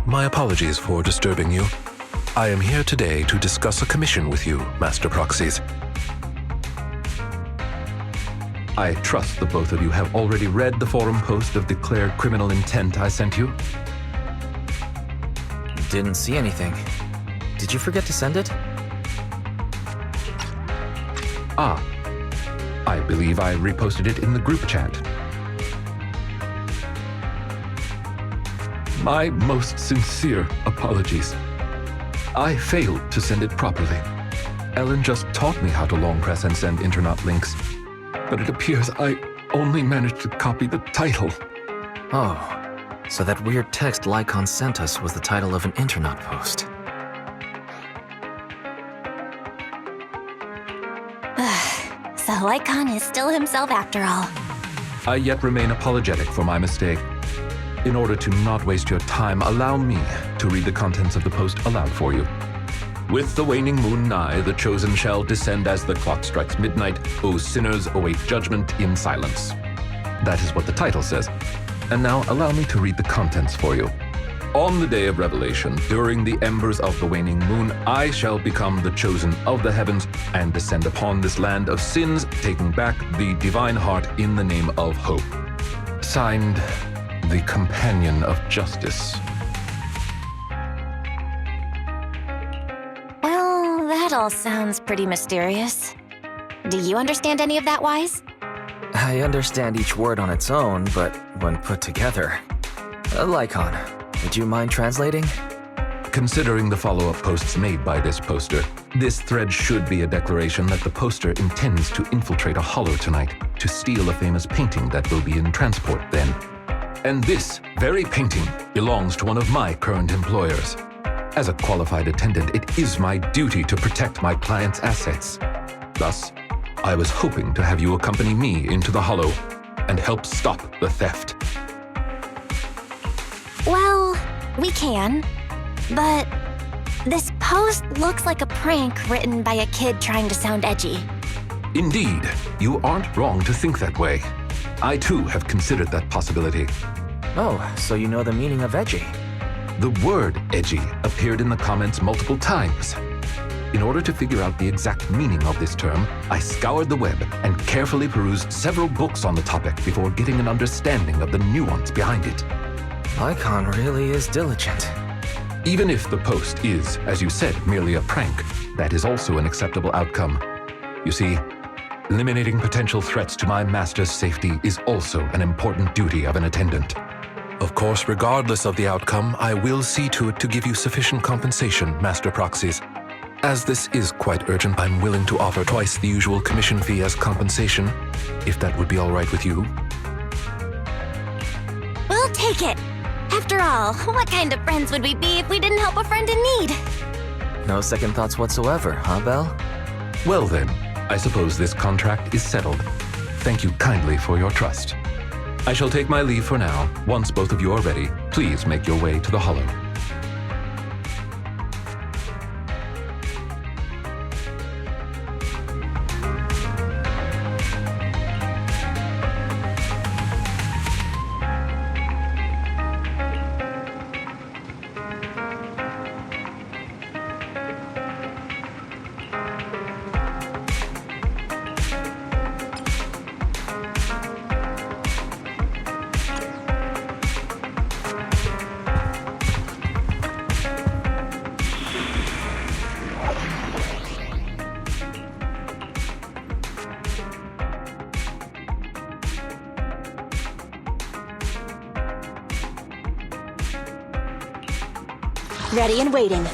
My apologies for disturbing you. I am here today to discuss a commission with you, Master Proxies. I trust the both of you have already read the forum post of declared criminal intent I sent you. Didn't see anything. Did you forget to send it? Ah, I believe I reposted it in the group chat. My most sincere apologies. I failed to send it properly. Ellen just taught me how to long press and send internet links, but it appears I only managed to copy the title. Oh, so that weird text Lycaon sent us was the title of an internet post. So Lycaon is still himself after all. I yet remain apologetic for my mistake. In order to not waste your time, allow me to read the contents of the post aloud for you. With the waning moon nigh, the chosen shall descend as the clock strikes midnight. O sinners, await judgment in silence. That is what the title says. And now allow me to read the contents for you. On the day of revelation, during the embers of the waning moon, I shall become the chosen of the heavens and descend upon this land of sins, taking back the divine heart in the name of hope. Signed, the Companion of Justice. Well, that all sounds pretty mysterious. Do you understand any of that, Wise? I understand each word on its own, but when put together... Lycaon, would you mind translating? Considering the follow-up posts made by this poster, this thread should be a declaration that the poster intends to infiltrate a hollow tonight to steal a famous painting that will be in transport then. And this very painting belongs to one of my current employers. As a qualified attendant, it is my duty to protect my client's assets. Thus, I was hoping to have you accompany me into the hollow and help stop the theft. Well, we can, but this post looks like a prank written by a kid trying to sound edgy. Indeed, you aren't wrong to think that way. I too have considered that possibility. Oh, so you know the meaning of edgy. The word edgy appeared in the comments multiple times. In order to figure out the exact meaning of this term, I scoured the web and carefully perused several books on the topic before getting an understanding of the nuance behind it. Lycaon really is diligent. Even if the post is, as you said, merely a prank, that is also an acceptable outcome. You see, eliminating potential threats to my master's safety is also an important duty of an attendant. Of course, regardless of the outcome, I will see to it to give you sufficient compensation, Master Proxies. As this is quite urgent, I'm willing to offer twice the usual commission fee as compensation, if that would be all right with you. We'll take it. After all, what kind of friends would we be if we didn't help a friend in need? No second thoughts whatsoever, huh, Belle? Well then, I suppose this contract is settled. Thank you kindly for your trust. I shall take my leave for now. Once both of you are ready, please make your way to the hollow. Ready and waiting.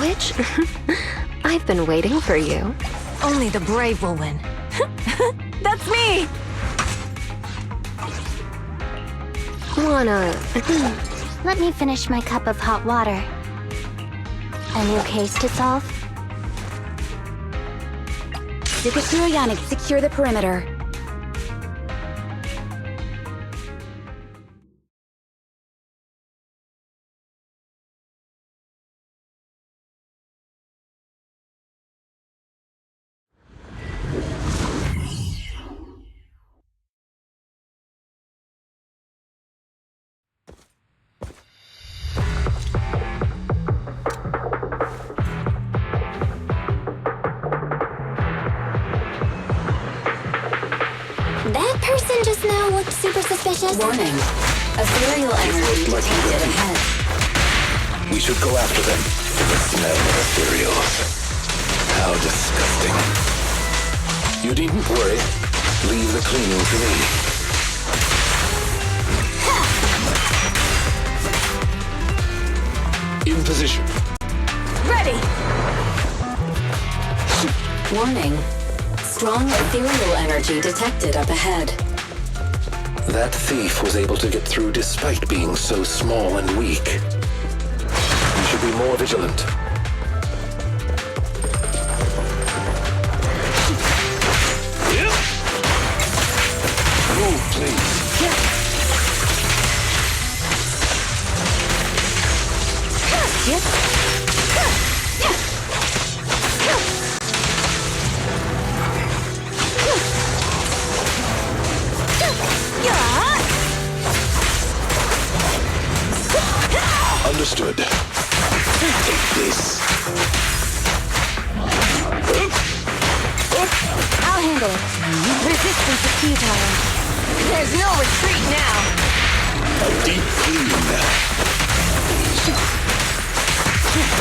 Which? I've been waiting for you. Only the brave will win. That's me! Wanna... Let me finish my cup of hot water. A new case to solve? Secure the perimeter. suspicious? Warning. Ethereal energy Like detected you. ahead. We should go after them. The smell of ethereals. How disgusting. You needn't worry. Leave the cleaning to me. In position. Ready! Warning. Strong ethereal energy detected up ahead. That thief was able to get through despite being so small and weak. We should be more vigilant. Move, please. Understood. Take this. I'll handle it. Resistance is futile. There's no retreat now. A deep clean.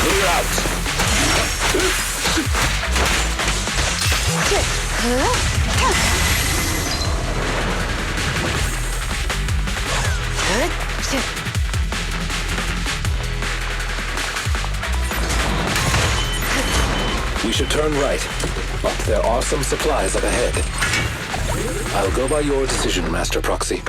Clear out. We should turn right, but there are some supplies up ahead. I'll go by your decision, Master Proxy.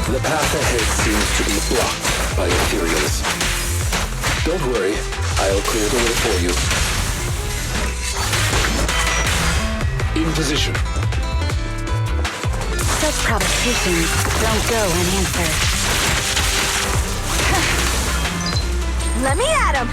The path ahead seems to be blocked by ethereals. Don't worry, I'll clear the way for you. In position. Such provocations don't go unanswered. Let me at him!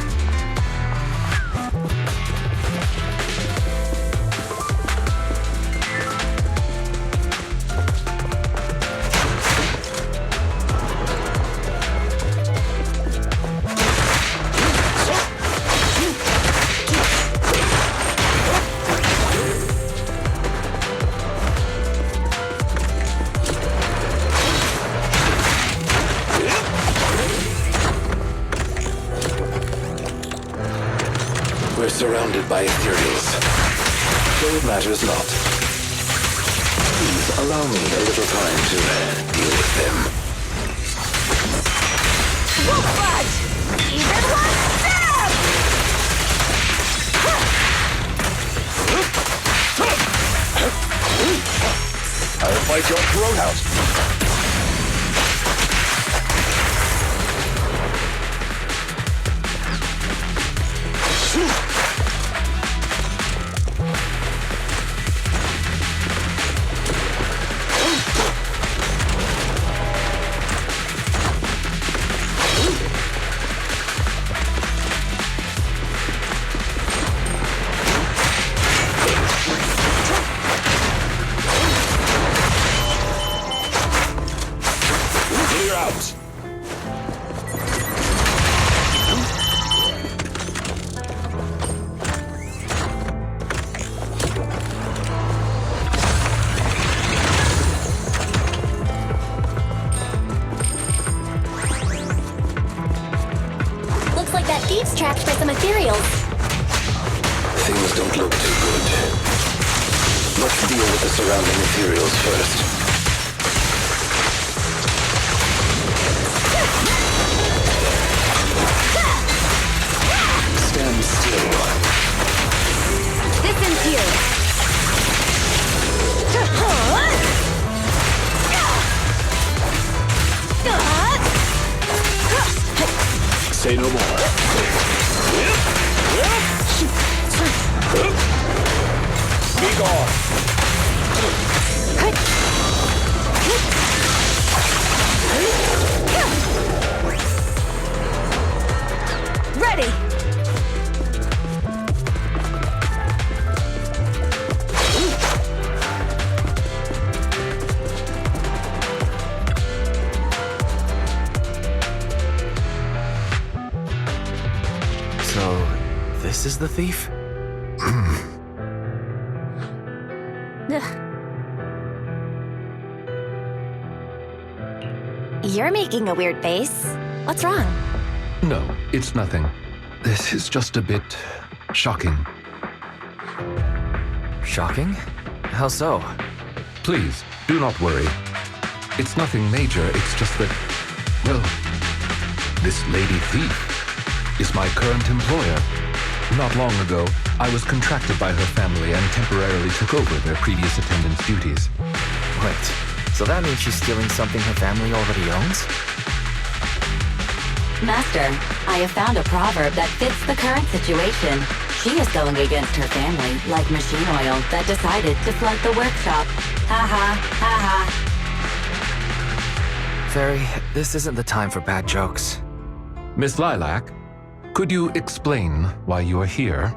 We're surrounded by ethereals, though it matters not. Please allow me a little time to deal with them. Wolf fudge! Even one stab! I'll fight your throat out. Clear out. Looks like that thief's trapped by some ethereals. Things don't look too good. Let's deal with the surrounding ethereals first. Stand still. Distance here. Say no more. Be gone. this is the thief? Ugh. You're making a weird face. What's wrong? No, it's nothing. This is just a bit shocking. Shocking? How so? Please, do not worry. It's nothing major, it's just that, well, this lady thief is my current employer. Not long ago, I was contracted by her family and temporarily took over their previous attendance duties. Wait, so that means she's stealing something her family already owns? Master, I have found a proverb that fits the current situation. She is going against her family, like machine oil that decided to flood the workshop. Ha ha, ha ha. Fairy, this isn't the time for bad jokes. Miss Lilac, could you explain why you are here?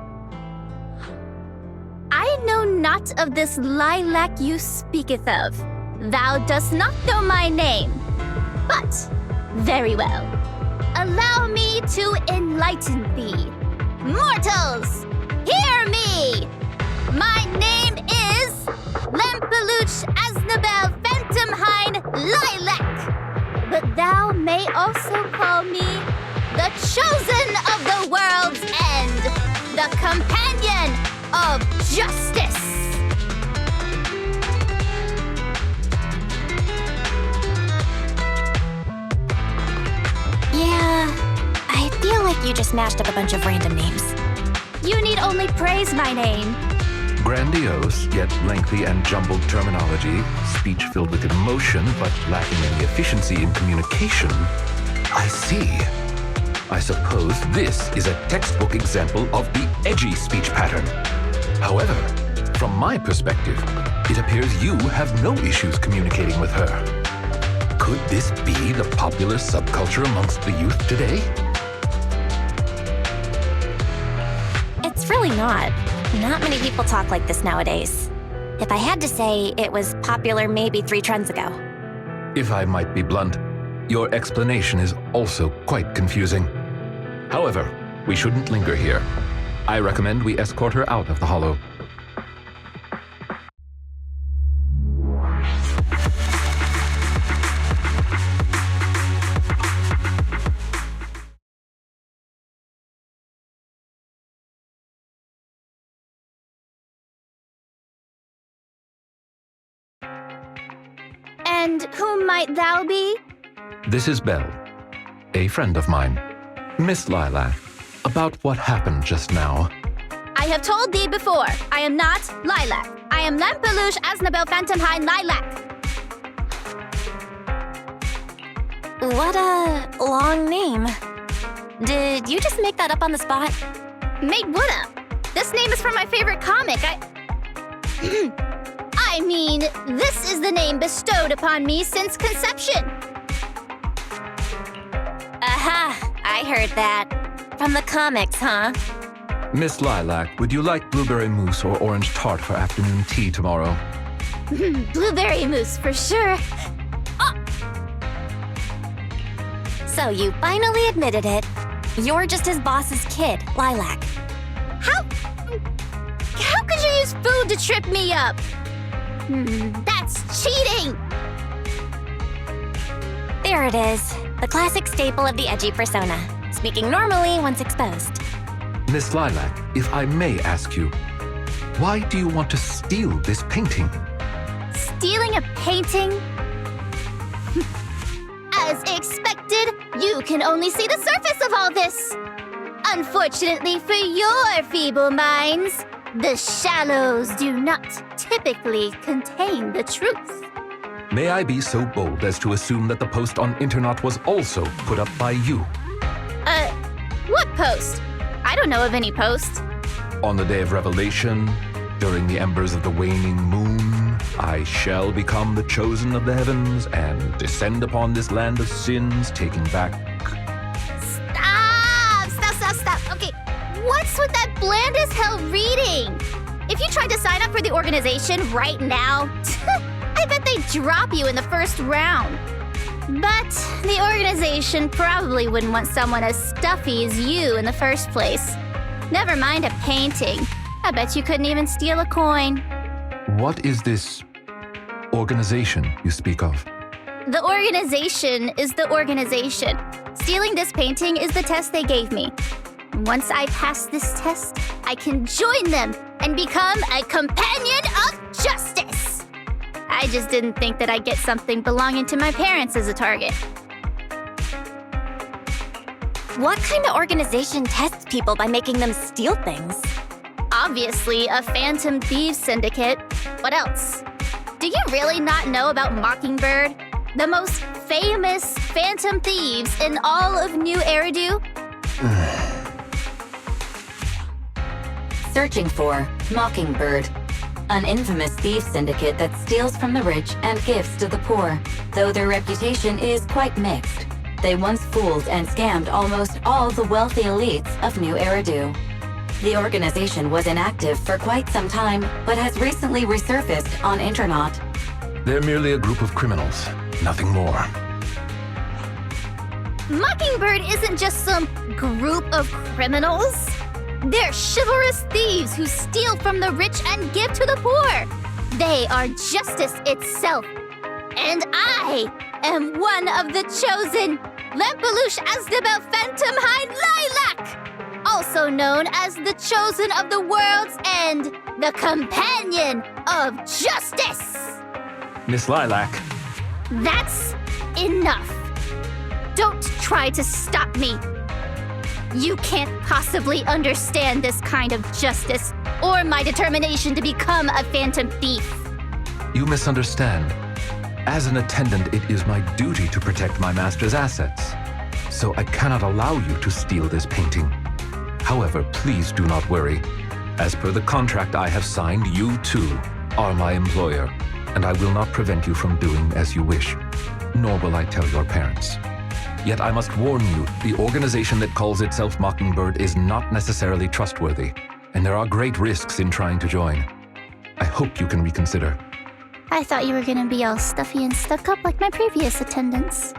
I know not of this lilac you speaketh of. Thou dost not know my name. But, very well. Allow me to enlighten thee. Mortals, hear me! My name is Lempeluch Aznabel Phantomhine Lilac. But thou may also call me the Chosen of the World's End, the Companion of Justice. Yeah, I feel like you just mashed up a bunch of random names. You need only praise my name. Grandiose, yet lengthy and jumbled terminology, speech filled with emotion but lacking any efficiency in communication. I see. I suppose this is a textbook example of the edgy speech pattern. However, from my perspective, it appears you have no issues communicating with her. Could this be the popular subculture amongst the youth today? It's really not. Not many people talk like this nowadays. If I had to say, it was popular maybe 3 trends ago. If I might be blunt, your explanation is also quite confusing. However, we shouldn't linger here. I recommend we escort her out of the hollow. And whom might thou be? This is Belle, a friend of mine. Miss Lilac, about what happened just now. I have told thee before, I am not Lilac. I am Lempeluch Aznabel Phantomhine Lilac. What a long name. Did you just make that up on the spot? Made what up? This name is from my favorite comic. I mean, this is the name bestowed upon me since conception. Aha, I heard that. From the comics, huh? Miss Lilac, would you like blueberry mousse or orange tart for afternoon tea tomorrow? Blueberry mousse for sure. So you finally admitted it. You're just his boss's kid, Lilac. How could you use food to trip me up? That's cheating! There it is. The classic staple of the edgy persona. Speaking normally once exposed. Miss Lilac, if I may ask you, why do you want to steal this painting? Stealing a painting? As expected, you can only see the surface of all this. Unfortunately for your feeble minds, the shallows do not typically contain the truth. May I be so bold as to assume that the post on Internet was also put up by you? What post? I don't know of any post. On the day of revelation, during the embers of the waning moon, I shall become the chosen of the heavens and descend upon this land of sins, taking back... Stop. Okay, what's with that bland as hell reading? If you tried to sign up for the organization right now, I bet they'd drop you in the first round. But the organization probably wouldn't want someone as stuffy as you in the first place. Never mind a painting. I bet you couldn't even steal a coin. What is this organization you speak of? The organization is the organization. Stealing this painting is the test they gave me. Once I pass this test, I can join them and become a companion of justice. I just didn't think that I'd get something belonging to my parents as a target. What kind of organization tests people by making them steal things? Obviously, a Phantom Thieves Syndicate. What else? Do you really not know about Mockingbird? The most famous Phantom Thieves in all of New Eridu? Searching for Mockingbird, an infamous thief syndicate that steals from the rich and gives to the poor. Though their reputation is quite mixed, they once fooled and scammed almost all the wealthy elites of New Eridu. The organization was inactive for quite some time, but has recently resurfaced on Internaut. They're merely a group of criminals, nothing more. Mockingbird isn't just some group of criminals. They're chivalrous thieves who steal from the rich and give to the poor. They are justice itself. And I am one of the chosen, Lempelush Asdabel Phantom Hind Lilac, also known as the Chosen of the World's End, the Companion of Justice. Miss Lilac. That's enough. Don't try to stop me. You can't possibly understand this kind of justice or my determination to become a phantom thief. You misunderstand. As an attendant, it is my duty to protect my master's assets. So I cannot allow you to steal this painting. However, please do not worry. As per the contract I have signed, you too are my employer, and I will not prevent you from doing as you wish, nor will I tell your parents. Yet I must warn you, the organization that calls itself Mockingbird is not necessarily trustworthy, and there are great risks in trying to join. I hope you can reconsider. I thought you were gonna be all stuffy and stuck up like my previous attendants.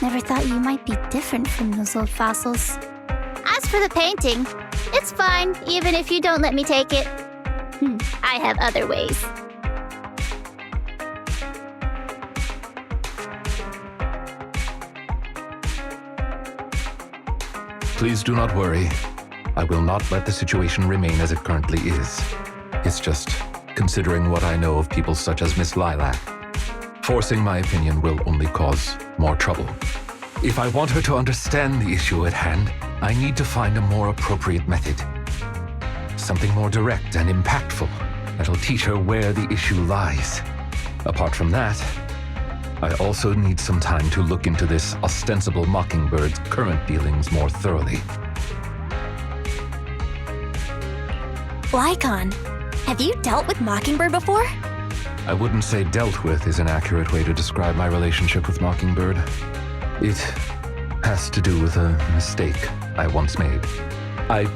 Never thought you might be different from those old fossils. As for the painting, it's fine, even if you don't let me take it. I have other ways. Please do not worry. I will not let the situation remain as it currently is. It's just considering what I know of people such as Miss Lilac. Forcing my opinion will only cause more trouble. If I want her to understand the issue at hand, I need to find a more appropriate method. Something more direct and impactful that'll teach her where the issue lies. Apart from that, I also need some time to look into this ostensible Mockingbird's current dealings more thoroughly. Lycaon, have you dealt with Mockingbird before? I wouldn't say dealt with is an accurate way to describe my relationship with Mockingbird. It has to do with a mistake I once made. I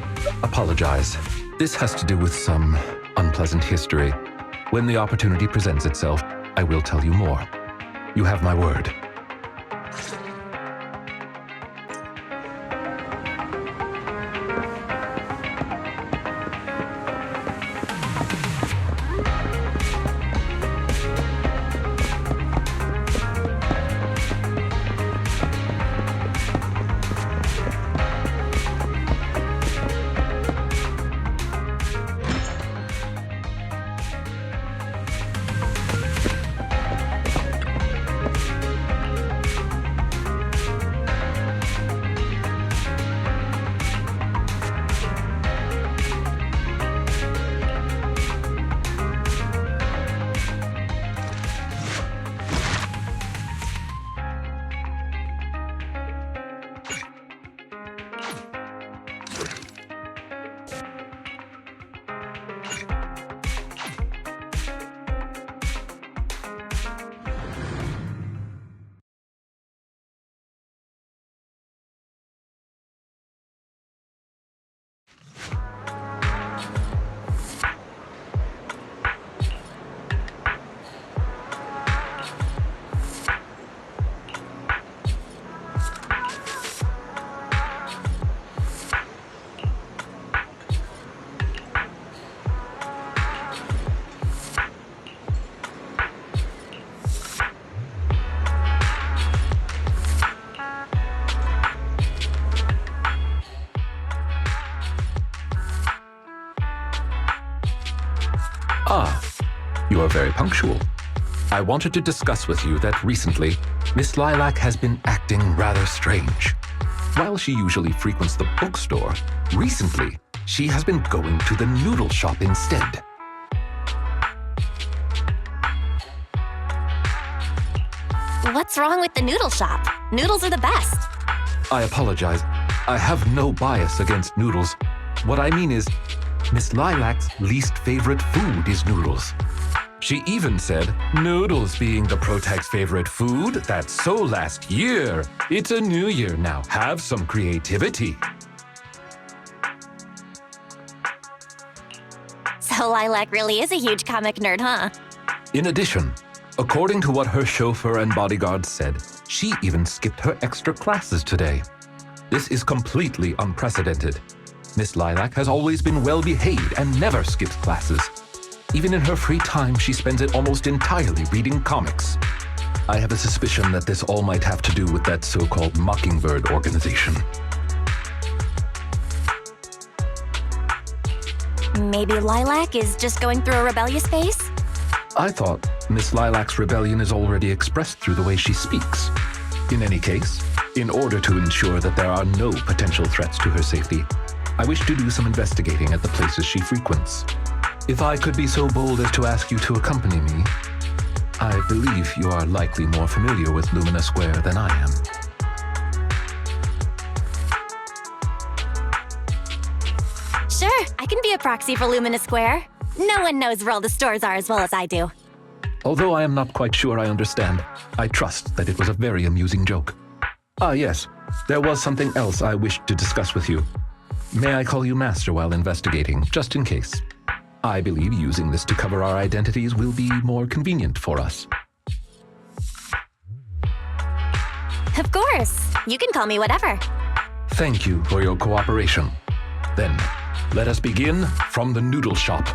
apologize. This has to do with some unpleasant history. When the opportunity presents itself, I will tell you more. You have my word. are very punctual. I wanted to discuss with you that recently, Miss Lilac has been acting rather strange. While she usually frequents the bookstore, recently, she has been going to the noodle shop instead. What's wrong with the noodle shop? Noodles are the best. I apologize. I have no bias against noodles. What I mean is, Miss Lilac's least favorite food is noodles. She even said, noodles being the protag's favorite food, that's so last year. It's a new year now. Have some creativity. So Lilac really is a huge comic nerd, huh? In addition, according to what her chauffeur and bodyguard said, she even skipped her extra classes today. This is completely unprecedented. Miss Lilac has always been well-behaved and never skips classes. Even in her free time, she spends it almost entirely reading comics. I have a suspicion that this all might have to do with that so-called Mockingbird organization. Maybe Lilac is just going through a rebellious phase? I thought Miss Lilac's rebellion is already expressed through the way she speaks. In any case, in order to ensure that there are no potential threats to her safety, I wish to do some investigating at the places she frequents. If I could be so bold as to ask you to accompany me, I believe you are likely more familiar with Lumina Square than I am. Sure, I can be a proxy for Lumina Square. No one knows where all the stores are as well as I do. Although I am not quite sure I understand, I trust that it was a very amusing joke. Ah yes, there was something else I wished to discuss with you. May I call you Master while investigating, just in case? I believe using this to cover our identities will be more convenient for us. Of course, you can call me whatever. Thank you for your cooperation. Then, let us begin from the noodle shop.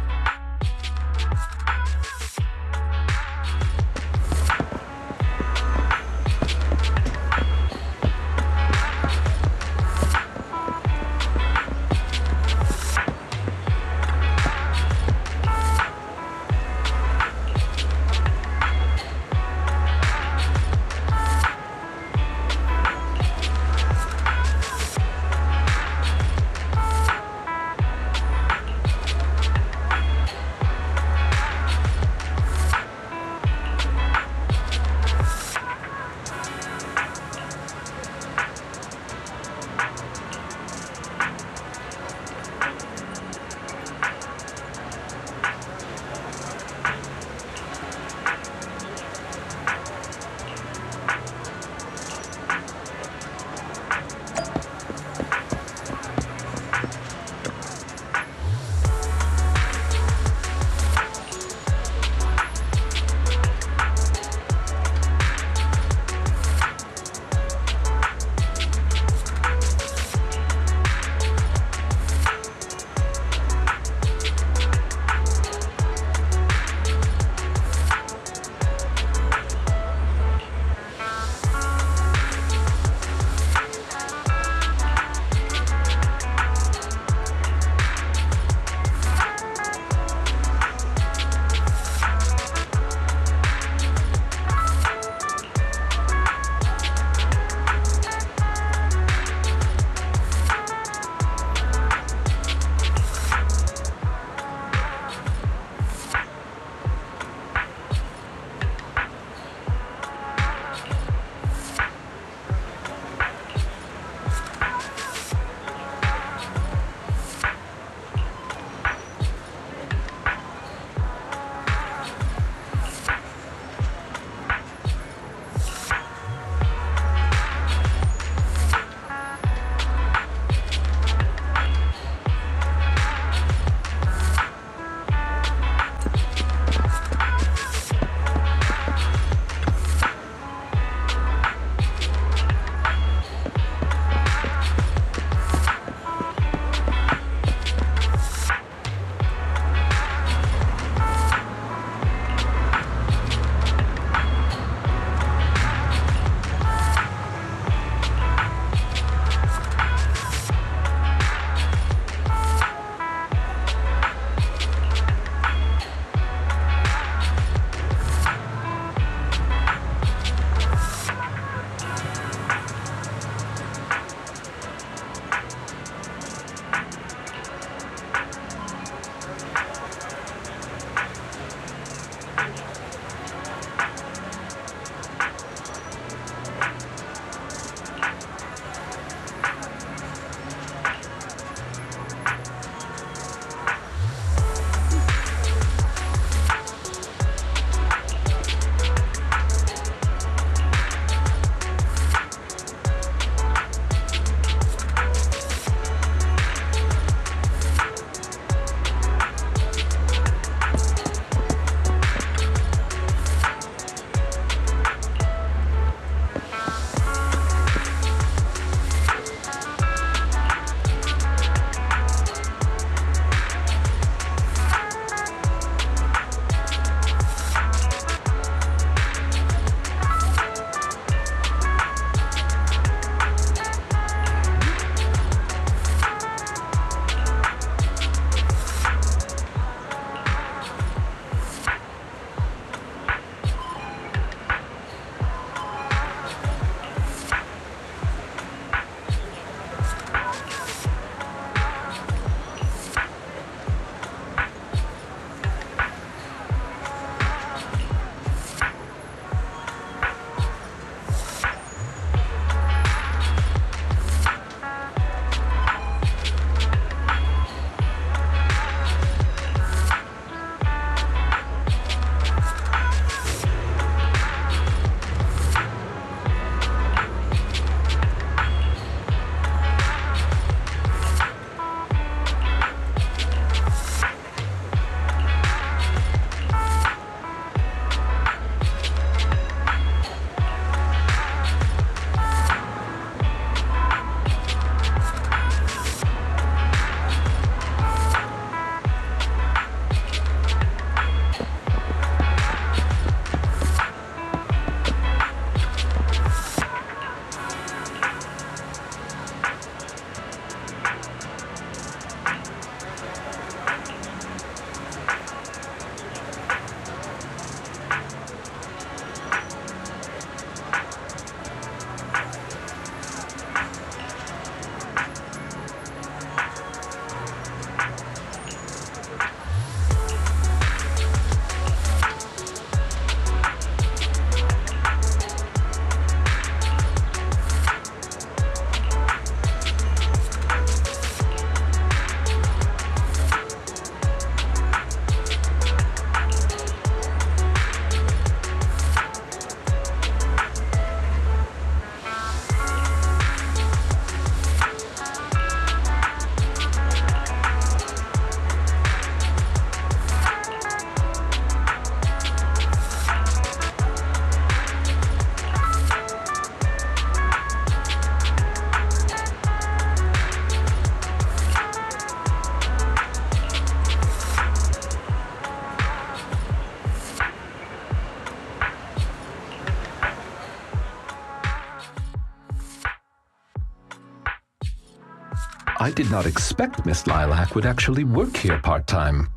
I did not expect Miss Lilac would actually work here part-time.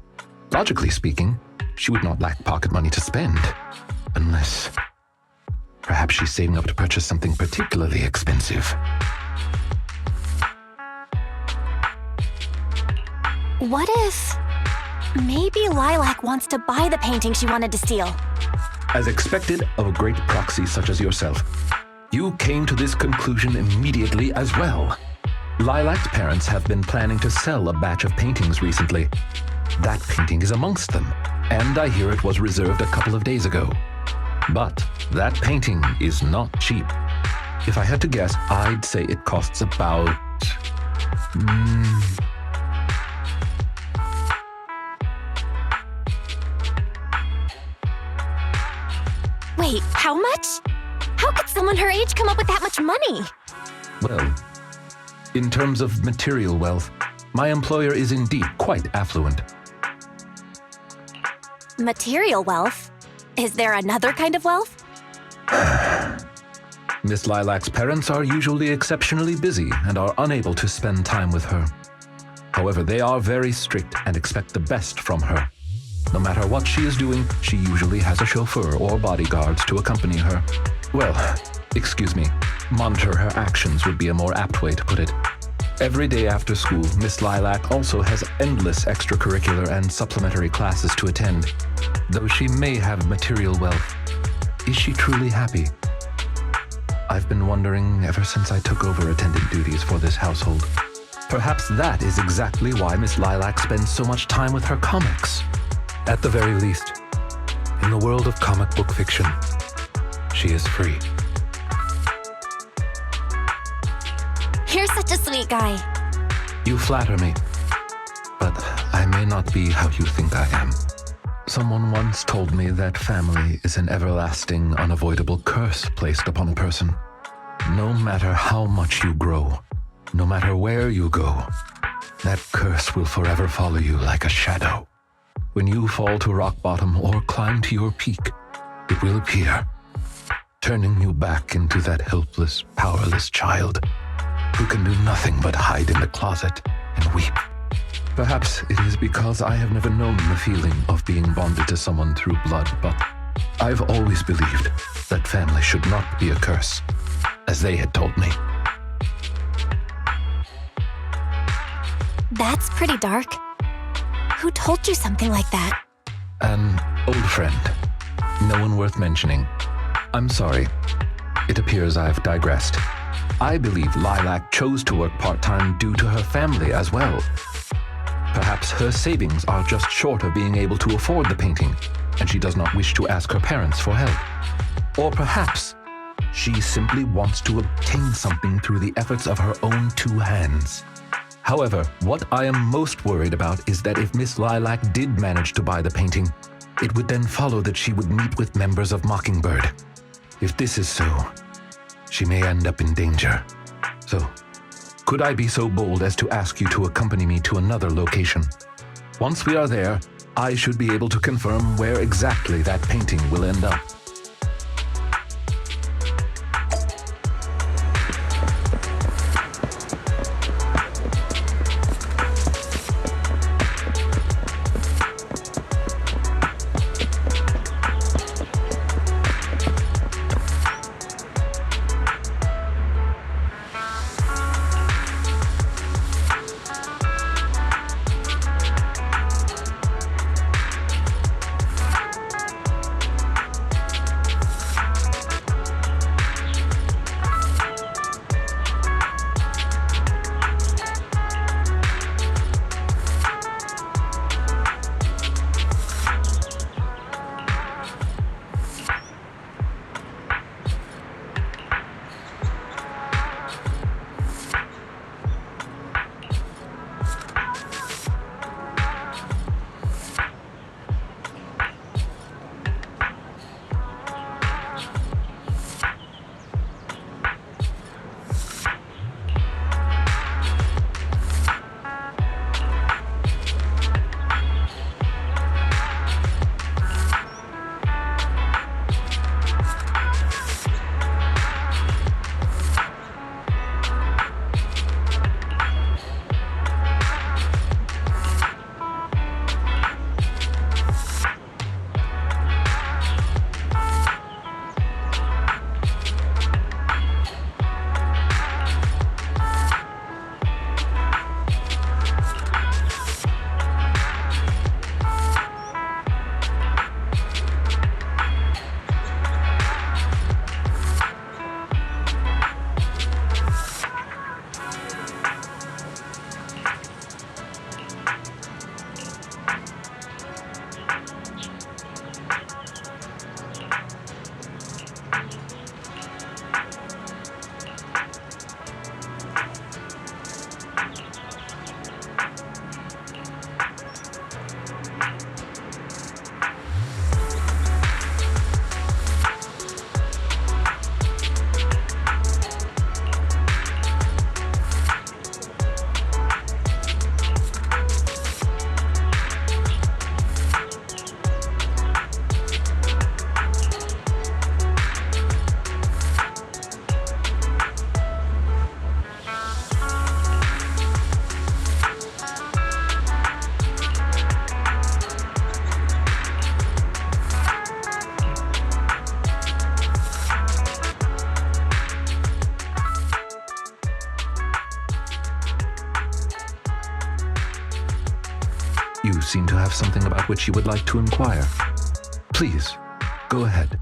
Logically speaking, she would not lack pocket money to spend. Unless... perhaps she's saving up to purchase something particularly expensive. What if... maybe Lilac wants to buy the painting she wanted to steal? As expected of a great proxy such as yourself, you came to this conclusion immediately as well. Lilac's parents have been planning to sell a batch of paintings recently. That painting is amongst them, and I hear it was reserved a couple of days ago. But that painting is not cheap. If I had to guess, I'd say it costs about... Wait, how much? How could someone her age come up with that much money? Well, in terms of material wealth, my employer is indeed quite affluent. Material wealth? Is there another kind of wealth? Miss Lilac's parents are usually exceptionally busy and are unable to spend time with her. However, they are very strict and expect the best from her. No matter what she is doing, she usually has a chauffeur or bodyguards to accompany her. Well, excuse me, monitor her actions would be a more apt way to put it. Every day after school, Miss Lilac also has endless extracurricular and supplementary classes to attend. Though she may have material wealth, is she truly happy? I've been wondering ever since I took over attendant duties for this household. Perhaps that is exactly why Miss Lilac spends so much time with her comics. At the very least, in the world of comic book fiction, she is free. You're such a sweet guy. You flatter me, but I may not be how you think I am. Someone once told me that family is an everlasting, unavoidable curse placed upon a person. No matter how much you grow, no matter where you go, that curse will forever follow you like a shadow. When you fall to rock bottom or climb to your peak, it will appear, turning you back into that helpless, powerless child who can do nothing but hide in the closet and weep. Perhaps it is because I have never known the feeling of being bonded to someone through blood, but I've always believed that family should not be a curse, as they had told me. That's pretty dark. Who told you something like that? An old friend. No one worth mentioning. I'm sorry. It appears I've digressed. I believe Lilac chose to work part-time due to her family as well. Perhaps her savings are just short of being able to afford the painting, and she does not wish to ask her parents for help. Or perhaps she simply wants to obtain something through the efforts of her own two hands. However, what I am most worried about is that if Miss Lilac did manage to buy the painting, it would then follow that she would meet with members of Mockingbird. If this is so, she may end up in danger. So, could I be so bold as to ask you to accompany me to another location? Once we are there, I should be able to confirm where exactly that painting will end up. seem to have something about which you would like to inquire. Please, go ahead.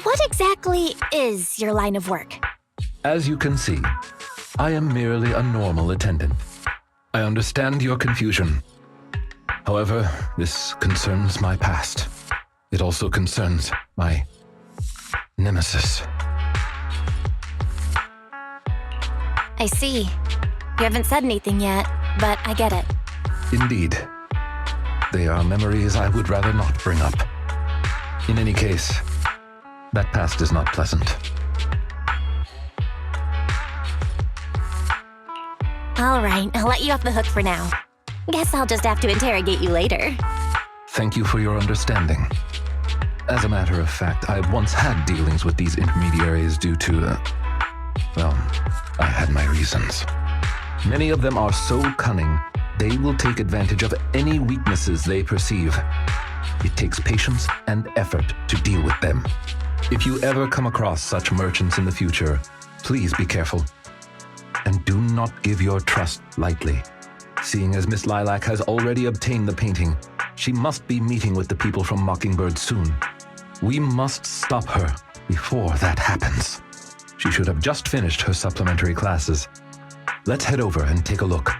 What exactly is your line of work? As you can see, I am merely a normal attendant. I understand your confusion. However, this concerns my past. It also concerns my nemesis. I see. You haven't said anything yet, but I get it. Indeed. They are memories I would rather not bring up. In any case, that past is not pleasant. All right, I'll let you off the hook for now. Guess I'll just have to interrogate you later. Thank you for your understanding. As a matter of fact, I once had dealings with these intermediaries due to, well, I had my reasons. Many of them are so cunning, they will take advantage of any weaknesses they perceive. It takes patience and effort to deal with them. If you ever come across such merchants in the future, please be careful. And do not give your trust lightly. Seeing as Miss Lilac has already obtained the painting, she must be meeting with the people from Mockingbird soon. We must stop her before that happens. She should have just finished her supplementary classes. Let's head over and take a look.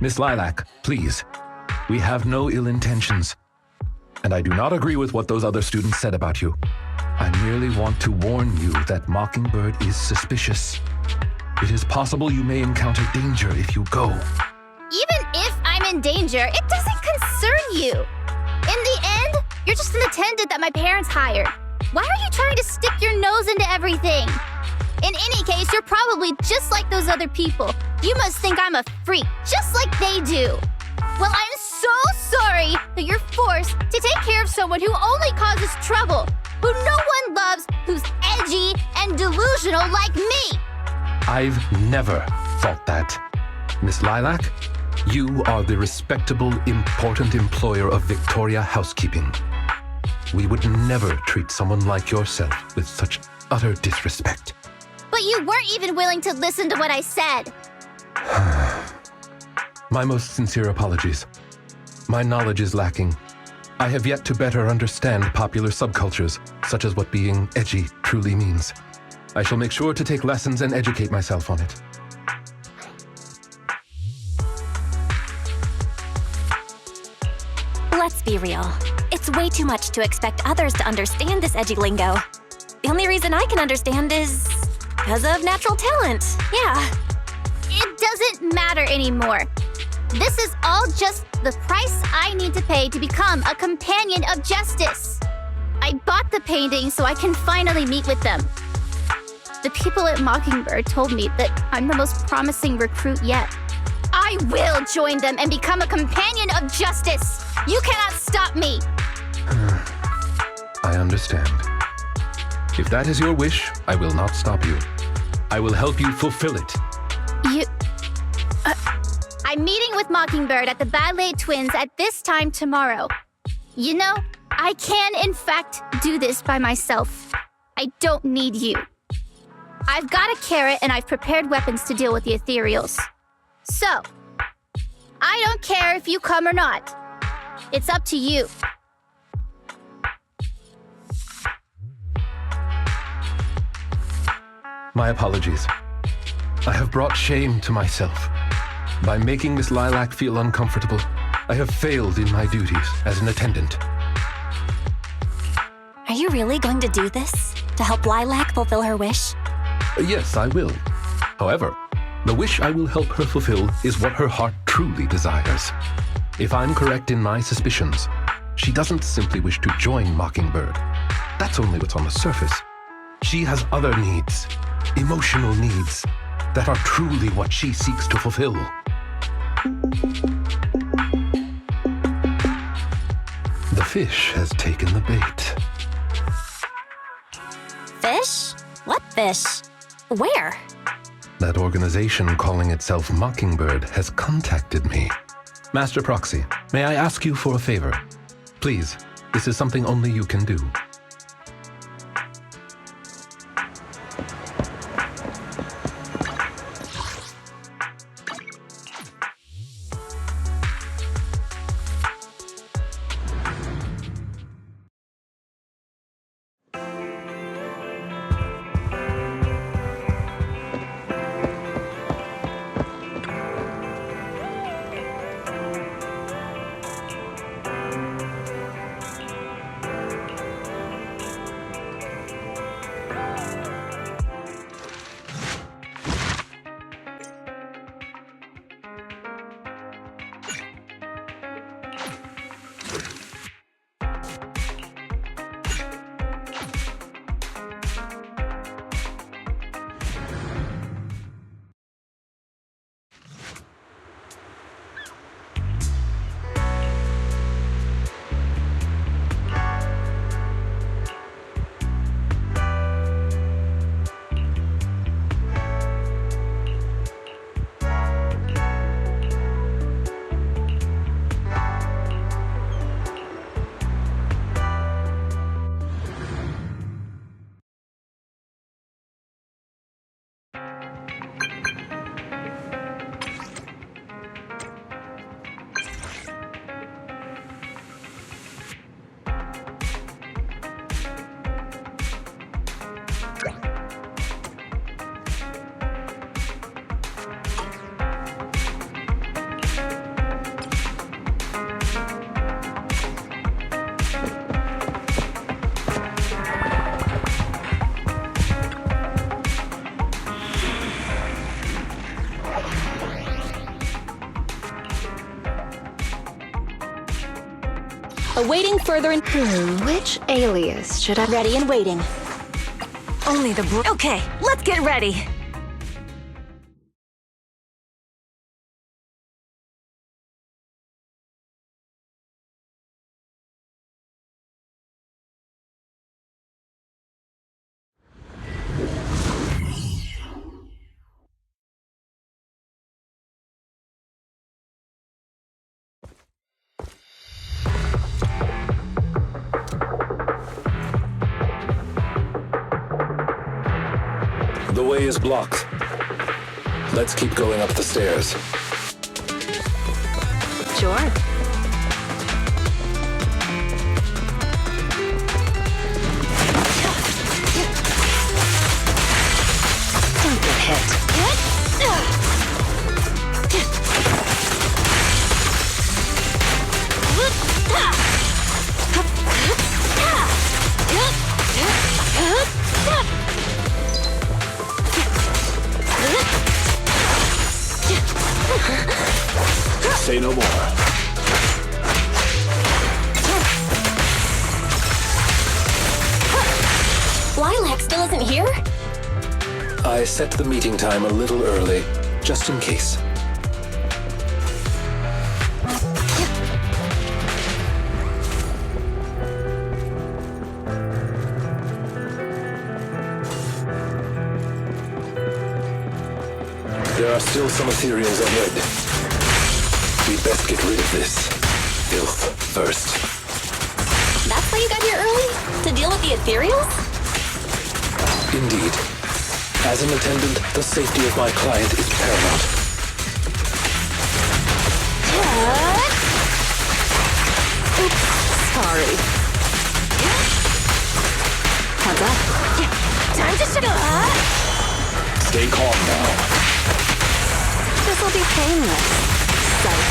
Miss Lilac, please. We have no ill intentions. And I do not agree with what those other students said about you. I merely want to warn you that Mockingbird is suspicious. It is possible you may encounter danger if you go. Even if I'm in danger, it doesn't concern you. In the end, you're just an attendant that my parents hired. Why are you trying to stick your nose into everything? In any case, you're probably just like those other people. You must think I'm a freak, just like they do. Well, I'm so sorry that you're forced to take care of someone who only causes trouble, who no one loves, who's edgy and delusional like me. I've never thought that. Miss Lilac, you are the respectable, important employer of Victoria Housekeeping. We would never treat someone like yourself with such utter disrespect. But you weren't even willing to listen to what I said. My most sincere apologies. My knowledge is lacking. I have yet to better understand popular subcultures, such as what being edgy truly means. I shall make sure to take lessons and educate myself on it. Let's be real. It's way too much to expect others to understand this edgy lingo. The only reason I can understand is because of natural talent. Yeah. It doesn't matter anymore. This is all just the price I need to pay to become a companion of justice. I bought the painting so I can finally meet with them. The people at Mockingbird told me that I'm the most promising recruit yet. I will join them and become a companion of justice. You cannot stop me. I understand. If that is your wish, I will not stop you. I will help you fulfill it. I'm meeting with Mockingbird at the Ballet Twins at this time tomorrow. You know, I can in fact do this by myself. I don't need you. I've got a carrot and I've prepared weapons to deal with the ethereals. So, I don't care if you come or not. It's up to you. My apologies. I have brought shame to myself. By making Miss Lilac feel uncomfortable, I have failed in my duties as an attendant. Are you really going to do this? To help Lilac fulfill her wish? Yes, I will. However, the wish I will help her fulfill is what her heart truly desires. If I'm correct in my suspicions, she doesn't simply wish to join Mockingbird. That's only what's on the surface. She has other needs, emotional needs, that are truly what she seeks to fulfill. The fish has taken the bait. Fish? What fish? Where? That organization calling itself Mockingbird has contacted me. Master Proxy, may I ask you for a favor? Please, this is something only you can do. Awaiting further Which alias should I... ready and waiting. Only the Okay, let's get ready. The way is blocked. Let's keep going up the stairs. Sure. Don't get hit. Say no more. Lilac still isn't here? I set the meeting time a little early, just in case. There are still some ethereals ahead. We'd best get rid of this filth first. That's why you got here early? To deal with the ethereals? Indeed. As an attendant, the safety of my client is paramount. Oops, sorry. Heads up. Time to shut up. Stay calm now. This'll be painless. Psych.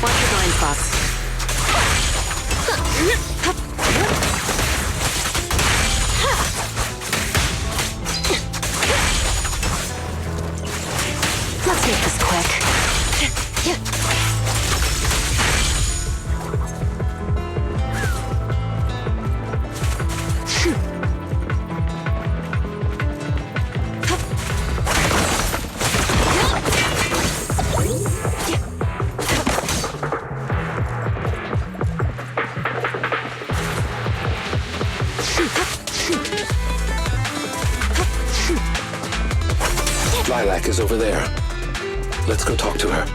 Watch your blind spots. Let's make this quick. Lilac is over there. Let's go talk to her.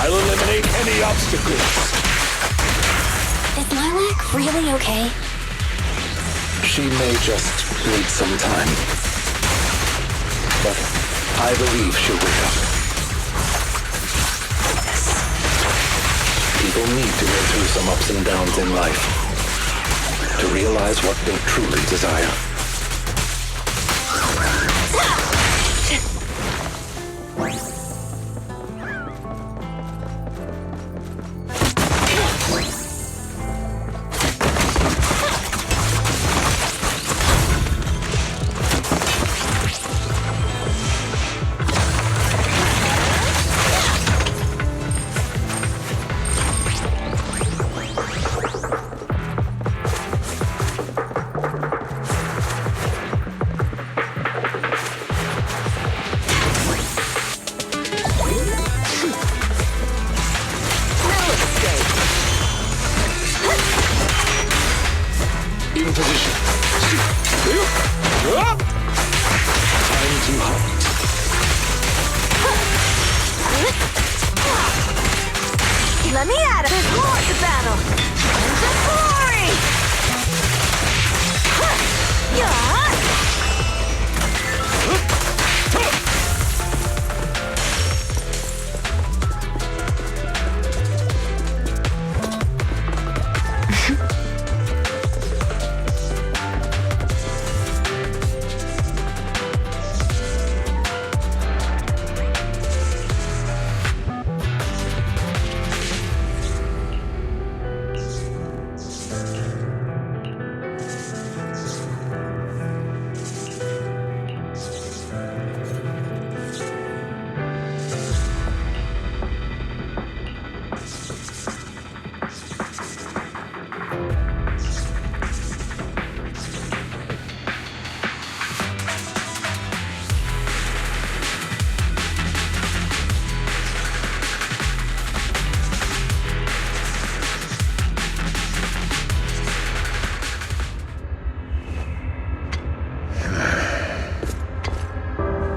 I'll eliminate any obstacles. Is Lilac really okay? She may just need some time. But I believe she'll wake up. People need to go through some ups and downs in life to realize what they truly desire. too hot. Let me at it. There's more to battle. And the glory! Yeah!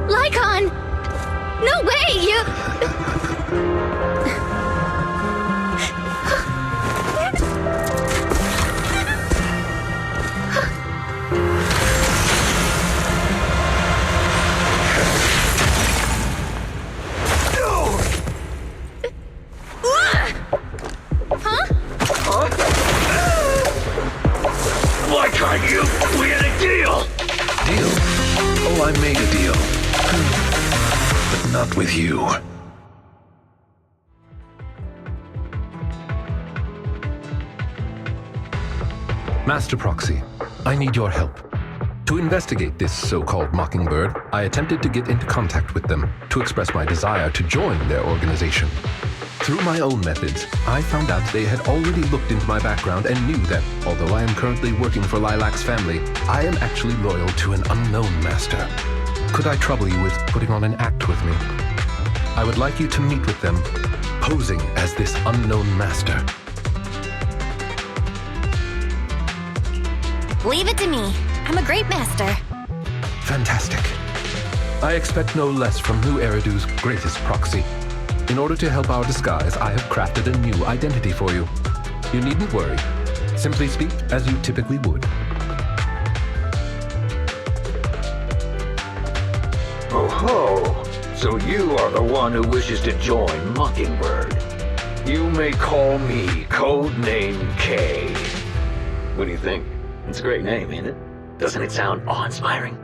Lycaon! No way, you... Why can't you? We had a deal! Deal? Oh, I made a deal. But not with you. Master Proxy, I need your help. To investigate this so-called Mockingbird, I attempted to get into contact with them to express my desire to join their organization. Through my own methods, I found out they had already looked into my background and knew that, although I am currently working for Lilac's family, I am actually loyal to an unknown master. Could I trouble you with putting on an act with me? I would like you to meet with them, posing as this unknown master. Leave it to me. I'm a great master. Fantastic. I expect no less from New Eridu's greatest proxy. In order to help our disguise, I have crafted a new identity for you. You needn't worry. Simply speak as you typically would. Oh ho! So you are the one who wishes to join Mockingbird. You may call me Codename K. What do you think? It's a great name, ain't it? Doesn't it sound awe-inspiring?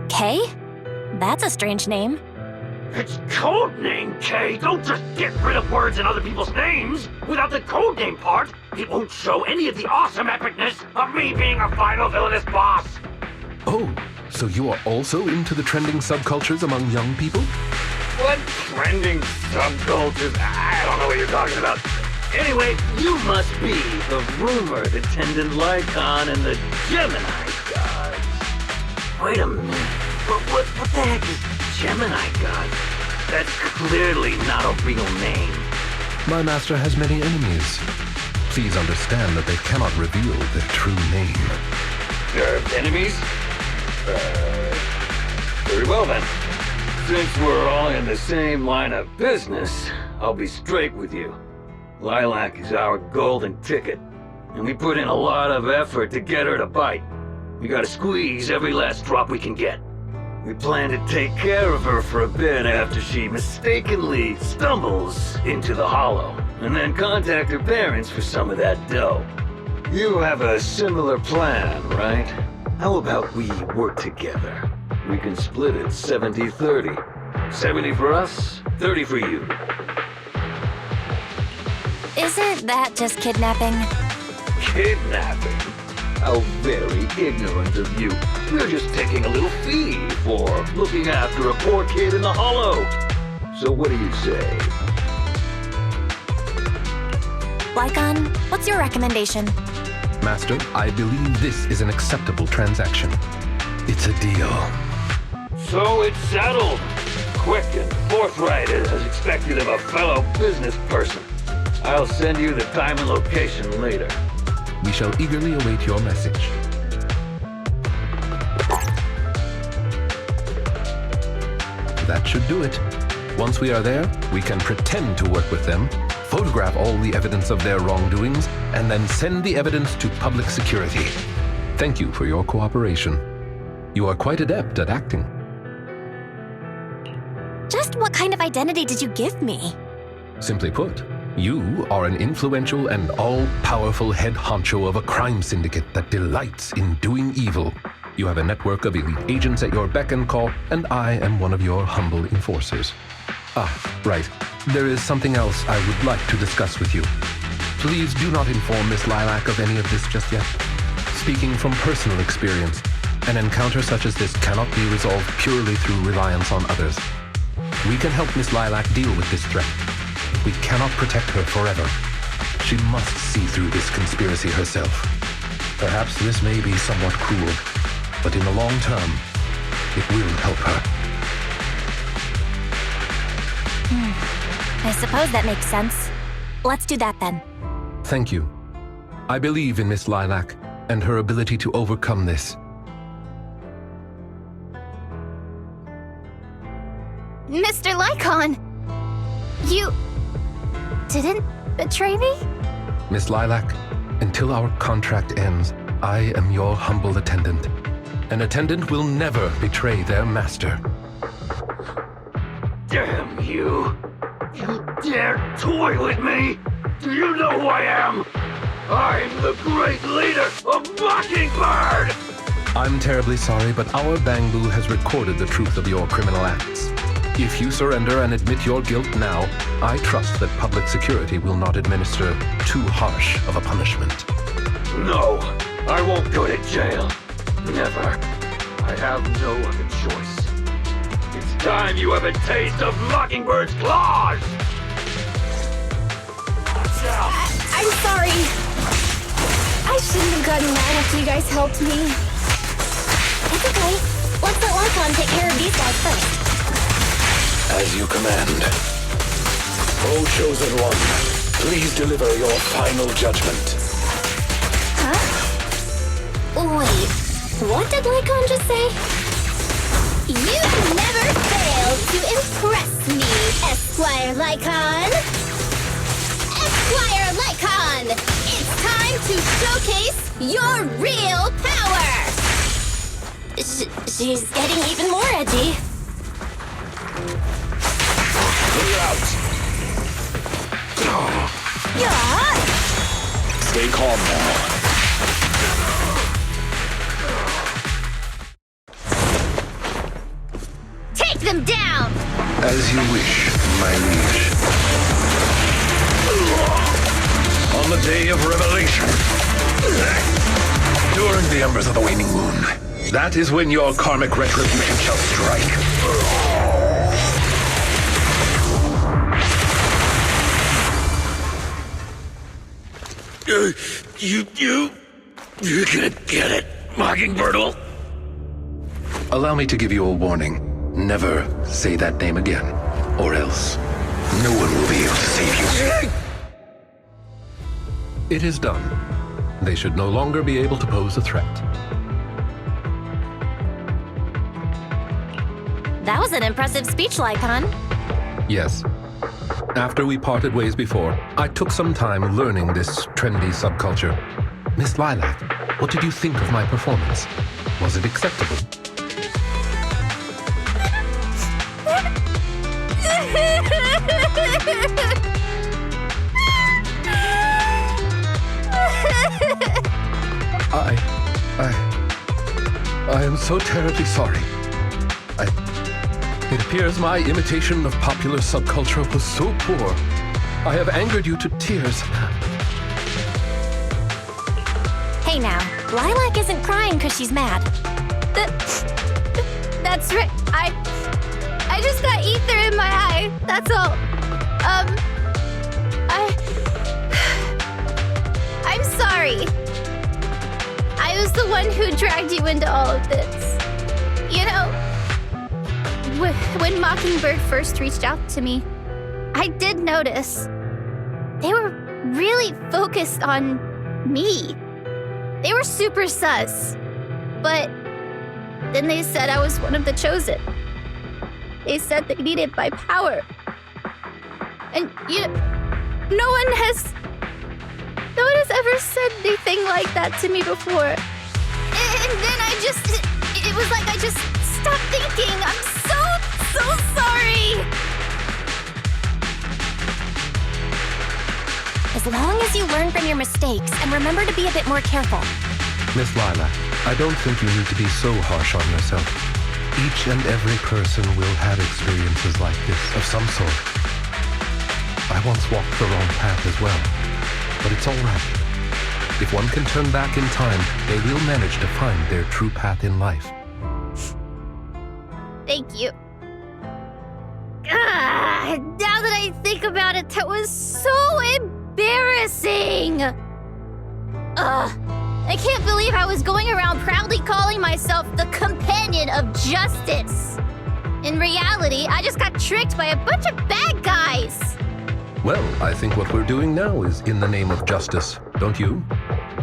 K? That's a strange name. It's Codename K! Don't just get rid of words in other people's names! Without the codename part, it won't show any of the awesome epicness of me being a final villainous boss! Oh, so you are also into the trending subcultures among young people? What trending subcultures? I don't know what you're talking about. Anyway, you must be the rumored attendant Lycaon and the Gemini gods. Wait a minute. What the heck is Gemini god? That's clearly not a real name. My master has many enemies. Please understand that they cannot reveal their true name. Enemies? Very well then. Since we're all in the same line of business, I'll be straight with you. Lilac is our golden ticket, and we put in a lot of effort to get her to bite. We gotta squeeze every last drop we can get. We plan to take care of her for a bit after she mistakenly stumbles into the hollow, and then contact her parents for some of that dough. You have a similar plan, right? How about we work together? We can split it 70-30. 70 for us, 30 for you. Isn't that just kidnapping? Kidnapping? How very ignorant of you. We're just taking a little fee for looking after a poor kid in the hollow. So what do you say? Lycaon, what's your recommendation? Master, I believe this is an acceptable transaction. It's a deal. So it's settled. Quick and forthright as expected of a fellow business person. I'll send you the time and location later. We shall eagerly await your message. That should do it. Once we are there, we can pretend to work with them, photograph all the evidence of their wrongdoings, and then send the evidence to public security. Thank you for your cooperation. You are quite adept at acting. Just what kind of identity did you give me? Simply put, you are an influential and all-powerful head honcho of a crime syndicate that delights in doing evil. You have a network of elite agents at your beck and call, and I am one of your humble enforcers. Ah, right. There is something else I would like to discuss with you. Please do not inform Miss Lilac of any of this just yet. Speaking from personal experience, an encounter such as this cannot be resolved purely through reliance on others. We can help Miss Lilac deal with this threat. We cannot protect her forever. She must see through this conspiracy herself. Perhaps this may be somewhat cruel, but in the long term, it will help her. I suppose that makes sense. Let's do that then. Thank you. I believe in Miss Lilac and her ability to overcome this. Mr. Lycaon! You didn't betray me? Miss Lilac, until our contract ends, I am your humble attendant. An attendant will never betray their master. Damn you! You dare toy with me? Do you know who I am? I'm the great leader of Mockingbird! I'm terribly sorry, but our bangboo has recorded the truth of your criminal acts. If you surrender and admit your guilt now, I trust that public security will not administer too harsh of a punishment. No, I won't go to jail. Never. I have no other choice. It's time you have a taste of Mockingbird's claws! I'm sorry. I shouldn't have gotten mad after you guys helped me. It's okay. Let's let Lycaon take care of these guys first. As you command. O Chosen One, please deliver your final judgment. Wait, what did Lycaon just say? You never failed to impress me, Esquire Lycaon. Esquire Lycaon, it's time to showcase your real power. She's getting even more edgy. Clear out. Yeah. Stay calm now. Take them down! As you wish, my liege. On the day of revelation, during the embers of the waning moon, that is when your karmic retribution shall strike. You can't get it, Mockingbirdle. Allow me to give you a warning. Never say that name again, or else no one will be able to save you. It is done. They should no longer be able to pose a threat. That was an impressive speech, Lycaon. Yes. After we parted ways before, I took some time learning this trendy subculture. Miss Lilac, what did you think of my performance? Was it acceptable? I am so terribly sorry. It appears my imitation of popular subculture was so poor. I have angered you to tears. Hey now, Lilac isn't crying because she's mad. That's right. I just got ether in my eye. That's all. I'm sorry. I was the one who dragged you into all of this. You know, when Mockingbird first reached out to me, I did notice they were really focused on me. They were super sus. But then they said I was one of the chosen. They said they needed my power. And no one has ever said anything like that to me before. And then it was like I just stopped thinking. I'm so sorry. As long as you learn from your mistakes and remember to be a bit more careful. Miss Lilac, I don't think you need to be so harsh on yourself. Each and every person will have experiences like this of some sort. I once walked the wrong path as well, but it's all right. If one can turn back in time, they will manage to find their true path in life. Thank you. Now that I think about it, that was so embarrassing. I can't believe I was going around proudly calling myself the companion of justice. In reality, I just got tricked by a bunch of bad guys. Well, I think what we're doing now is in the name of justice, don't you?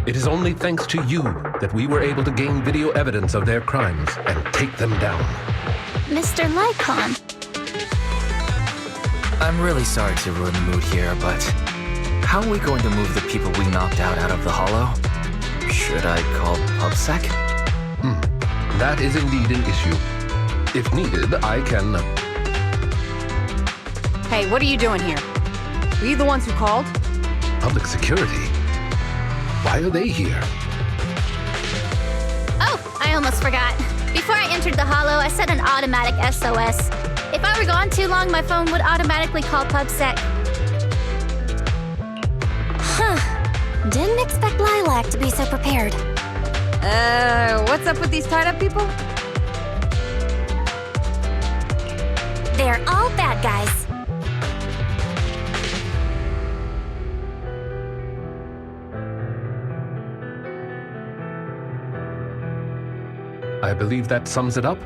It is only thanks to you that we were able to gain video evidence of their crimes and take them down. Mr. Lycaon. I'm really sorry to ruin the mood here, but how are we going to move the people we knocked out of the hollow? Should I call PubSec? That is indeed an issue. If needed, I can... Hey, what are you doing here? Were you the ones who called? Public security? Why are they here? Oh, I almost forgot. Before I entered the hollow, I set an automatic SOS. If I were gone too long, my phone would automatically call PubSec. Didn't expect Lilac to be so prepared. What's up with these tied-up people? They're all bad guys. I believe that sums it up.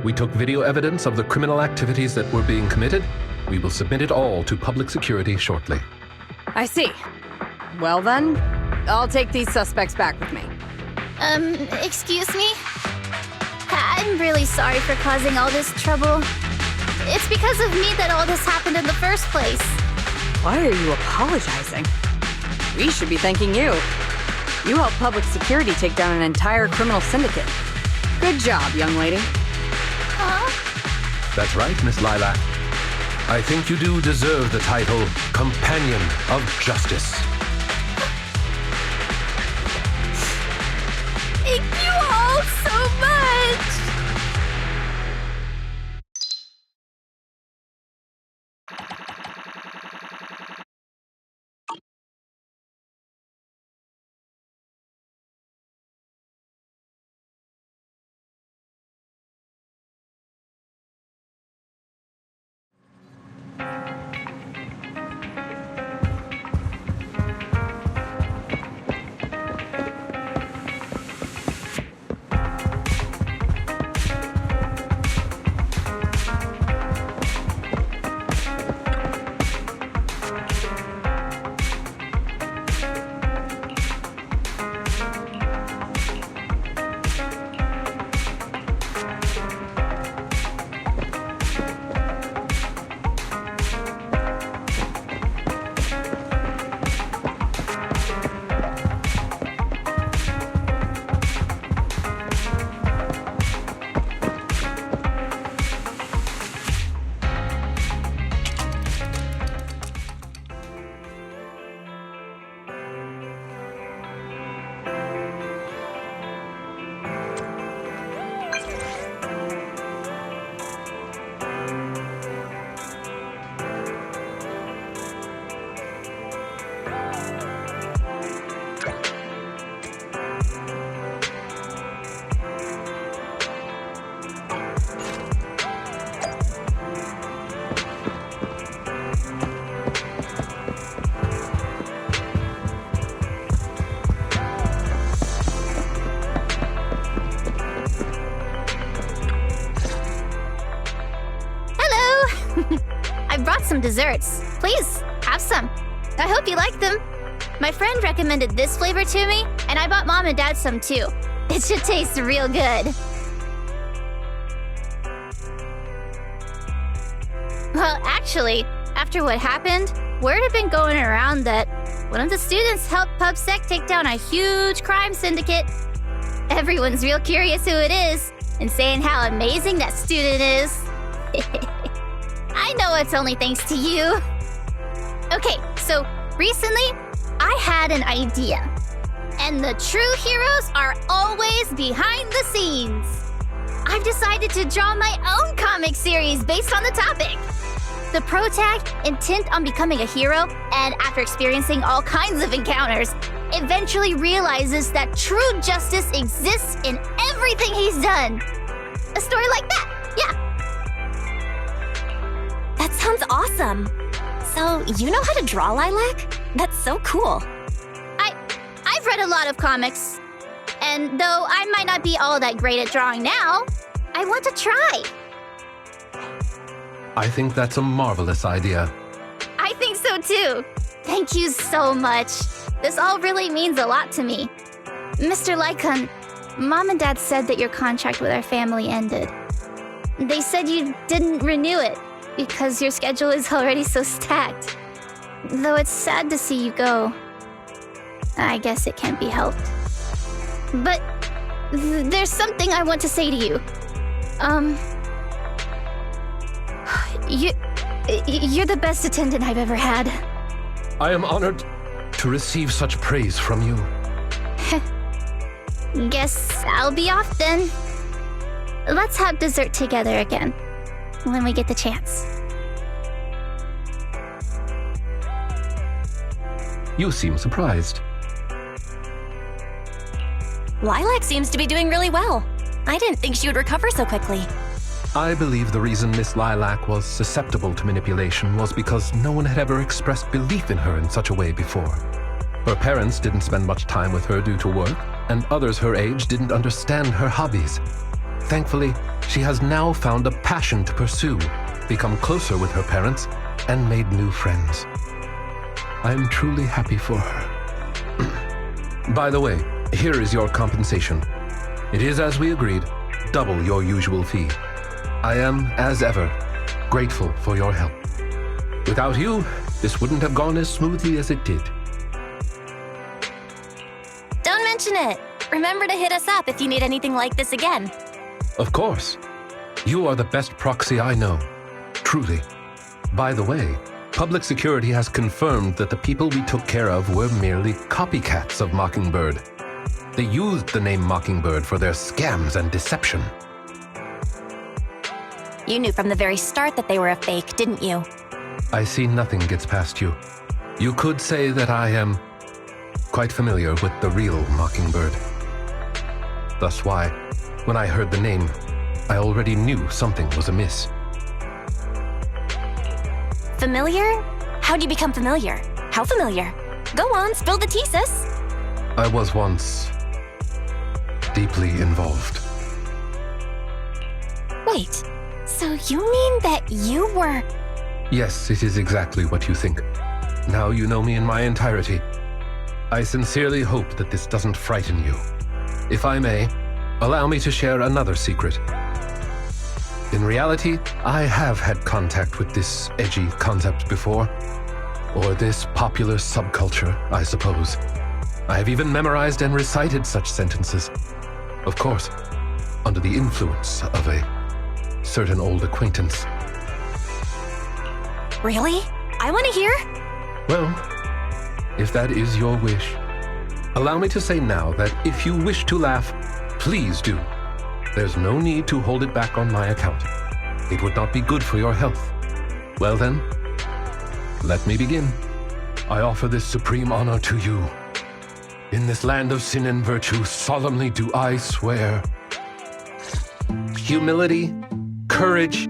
We took video evidence of the criminal activities that were being committed. We will submit it all to public security shortly. I see. Well then, I'll take these suspects back with me. Excuse me? I'm really sorry for causing all this trouble. It's because of me that all this happened in the first place. Why are you apologizing? We should be thanking you. You helped public security take down an entire criminal syndicate. Good job, young lady. Huh? That's right, Miss Lilac. I think you do deserve the title Companion of Justice. Thank you all so much! I brought some desserts. Please, have some. I hope you like them. My friend recommended this flavor to me, and I bought Mom and Dad some too. It should taste real good. Well, actually, after what happened, word had been going around that one of the students helped PubSec take down a huge crime syndicate. Everyone's real curious who it is, and saying how amazing that student is. I know it's only thanks to you. Okay, so recently, I had an idea. And the true heroes are always behind the scenes. I've decided to draw my own comic series based on the topic. The protag, intent on becoming a hero, and after experiencing all kinds of encounters, eventually realizes that true justice exists in everything he's done. A story like that, yeah. That sounds awesome. So, you know how to draw, Lilac? That's so cool. I've read a lot of comics. And though I might not be all that great at drawing now, I want to try. I think that's a marvelous idea. I think so too. Thank you so much. This all really means a lot to me. Mr. Lycaon, Mom and Dad said that your contract with our family ended. They said you didn't renew it because your schedule is already so stacked. Though it's sad to see you go. I guess it can't be helped. But there's something I want to say to you. You're the best attendant I've ever had. I am honored to receive such praise from you. Guess I'll be off then. Let's have dessert together again, when we get the chance. You seem surprised. Lilac seems to be doing really well. I didn't think she would recover so quickly. I believe the reason Miss Lilac was susceptible to manipulation was because no one had ever expressed belief in her in such a way before. Her parents didn't spend much time with her due to work, and others her age didn't understand her hobbies. Thankfully, she has now found a passion to pursue, become closer with her parents, and made new friends. I am truly happy for her. By the way, here is your compensation. It is, as we agreed, double your usual fee. I am, as ever, grateful for your help. Without you, this wouldn't have gone as smoothly as it did. Don't mention it. Remember to hit us up if you need anything like this again. Of course. You are the best proxy I know. Truly. By the way, public security has confirmed that the people we took care of were merely copycats of Mockingbird. They used the name Mockingbird for their scams and deception. You knew from the very start that they were a fake, didn't you? I see nothing gets past you. You could say that I am quite familiar with the real Mockingbird. Thus why, when I heard the name, I already knew something was amiss. Familiar? How'd you become familiar? How familiar? Go on, spill the tea, sis. I was once deeply involved. Wait, so you mean that you were... Yes, it is exactly what you think. Now you know me in my entirety. I sincerely hope that this doesn't frighten you. If I may, allow me to share another secret. In reality, I have had contact with this edgy concept before. Or this popular subculture, I suppose. I have even memorized and recited such sentences. Of course, under the influence of a certain old acquaintance. Really? I want to hear? Well, if that is your wish, allow me to say now that if you wish to laugh, please do. There's no need to hold it back on my account. It would not be good for your health. Well then, let me begin. I offer this supreme honor to you. In this land of sin and virtue, solemnly do I swear. Humility, courage,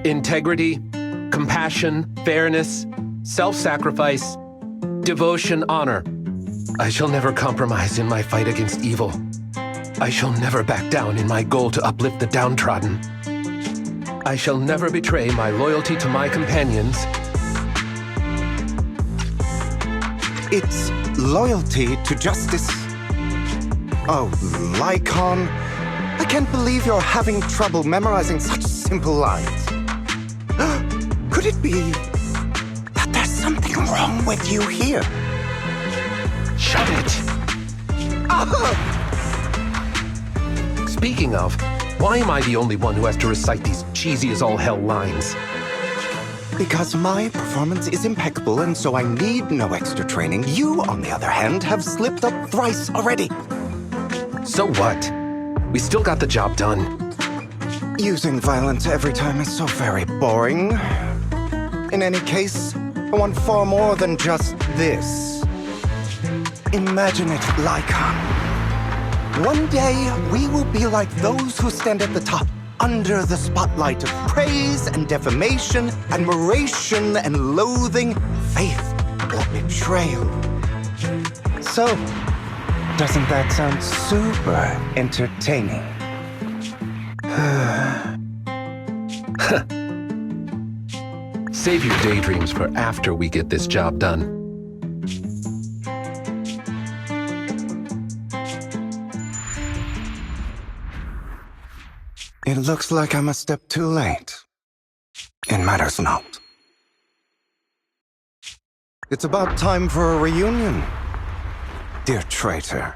integrity, compassion, fairness, self-sacrifice, devotion, honor. I shall never compromise in my fight against evil. I shall never back down in my goal to uplift the downtrodden. I shall never betray my loyalty to my companions. It's loyalty to justice. Oh, Lycaon, I can't believe you're having trouble memorizing such simple lines. Could it be that there's something wrong with you here? Shut it! Speaking of, why am I the only one who has to recite these cheesy as all hell lines? Because my performance is impeccable, and so I need no extra training. You, on the other hand, have slipped up thrice already. So what? We still got the job done. Using violence every time is so very boring. In any case, I want far more than just this. Imagine it, Lycaon. One day, we will be like those who stand at the top, under the spotlight of praise and defamation, admiration and loathing, faith or betrayal. So, doesn't that sound super entertaining? Save your daydreams for after we get this job done. It looks like I'm a step too late. It matters not. It's about time for a reunion, dear traitor.